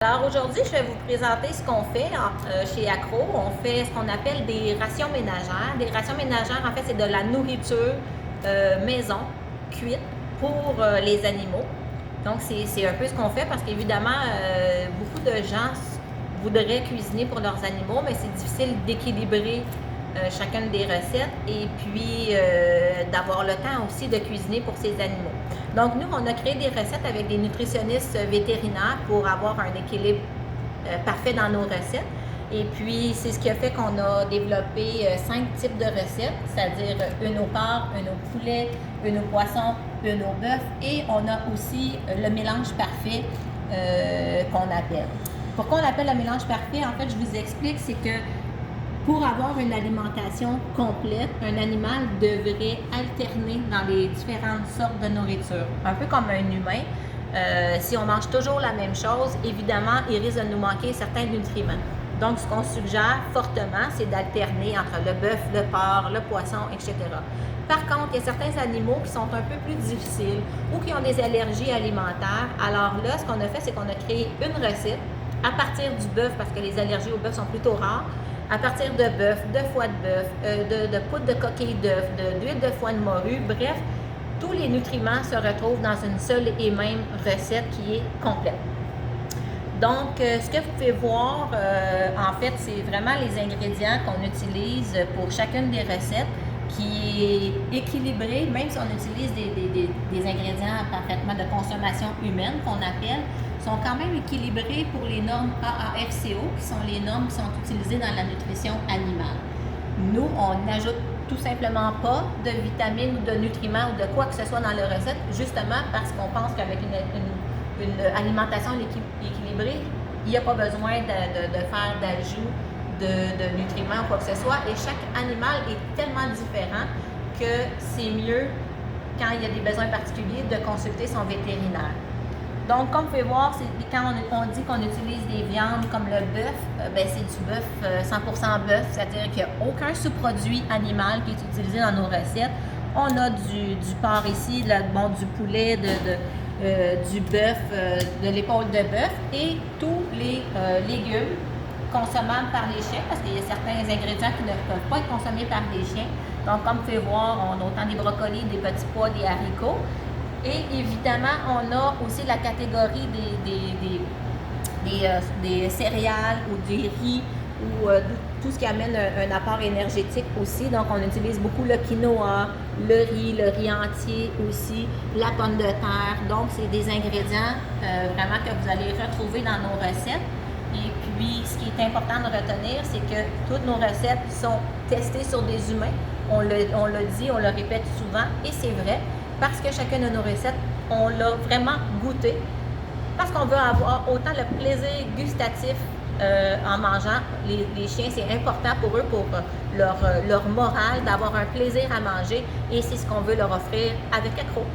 Alors aujourd'hui, je vais vous présenter ce qu'on fait chez Accro. On fait ce qu'on appelle des rations ménagères. Des rations ménagères, en fait, c'est de la nourriture maison, cuite pour les animaux. Donc, c'est un peu ce qu'on fait parce qu'évidemment, beaucoup de gens voudraient cuisiner pour leurs animaux, mais c'est difficile d'équilibrer chacune des recettes et puis d'avoir le temps aussi de cuisiner pour ses animaux. Donc, nous, on a créé des recettes avec des nutritionnistes vétérinaires pour avoir un équilibre parfait dans nos recettes. Et puis, c'est ce qui a fait qu'on a développé 5 types de recettes, c'est-à-dire une au porc, une au poulet, une au poisson, une au bœuf, et on a aussi le mélange parfait qu'on appelle. Pourquoi on appelle le mélange parfait? En fait, je vous explique, c'est que pour avoir une alimentation complète, un animal devrait alterner dans les différentes sortes de nourriture. Un peu comme un humain. Si on mange toujours la même chose, évidemment, il risque de nous manquer certains nutriments. Donc, ce qu'on suggère fortement, c'est d'alterner entre le bœuf, le porc, le poisson, etc. Par contre, il y a certains animaux qui sont un peu plus difficiles ou qui ont des allergies alimentaires. Alors là, ce qu'on a fait, c'est qu'on a créé une recette à partir du bœuf, parce que les allergies au bœuf sont plutôt rares, à partir de bœuf, de foie de bœuf, de poudre de coquille d'œuf, d'huile de foie de morue, bref, tous les nutriments se retrouvent dans une seule et même recette qui est complète. Donc, ce que vous pouvez voir, en fait, c'est vraiment les ingrédients qu'on utilise pour chacune des recettes, qui est équilibré, même si on utilise des ingrédients parfaitement de consommation humaine, qu'on appelle, sont quand même équilibrés pour les normes AAFCO, qui sont les normes qui sont utilisées dans la nutrition animale. Nous, on n'ajoute tout simplement pas de vitamines ou de nutriments ou de quoi que ce soit dans la recette, justement parce qu'on pense qu'avec une alimentation équilibrée, il n'y a pas besoin de faire d'ajout de nutriments ou quoi que ce soit. Et chaque animal est tellement différent que c'est mieux, quand il y a des besoins particuliers, de consulter son vétérinaire. Donc, comme vous pouvez voir, quand on dit qu'on utilise des viandes comme le bœuf, c'est du bœuf 100% bœuf, c'est-à-dire qu'il n'y a aucun sous-produit animal qui est utilisé dans nos recettes. On a du porc ici, du poulet, du bœuf, de l'épaule de bœuf et tous les légumes consommables par les chiens, parce qu'il y a certains ingrédients qui ne peuvent pas être consommés par les chiens. Donc, comme vous pouvez voir, on a autant des brocolis, des petits pois, des haricots. Et évidemment, on a aussi la catégorie des céréales ou des riz ou tout ce qui amène un apport énergétique aussi. Donc, on utilise beaucoup le quinoa, le riz entier aussi, la pomme de terre. Donc, c'est des ingrédients vraiment que vous allez retrouver dans nos recettes. Et puis, ce qui est important de retenir, c'est que toutes nos recettes sont testées sur des humains. On le dit, on le répète souvent, et c'est vrai. Parce que chacune de nos recettes, on l'a vraiment goûté. Parce qu'on veut avoir autant le plaisir gustatif en mangeant. Les chiens, c'est important pour eux, pour leur morale, d'avoir un plaisir à manger. Et c'est ce qu'on veut leur offrir avec Accro.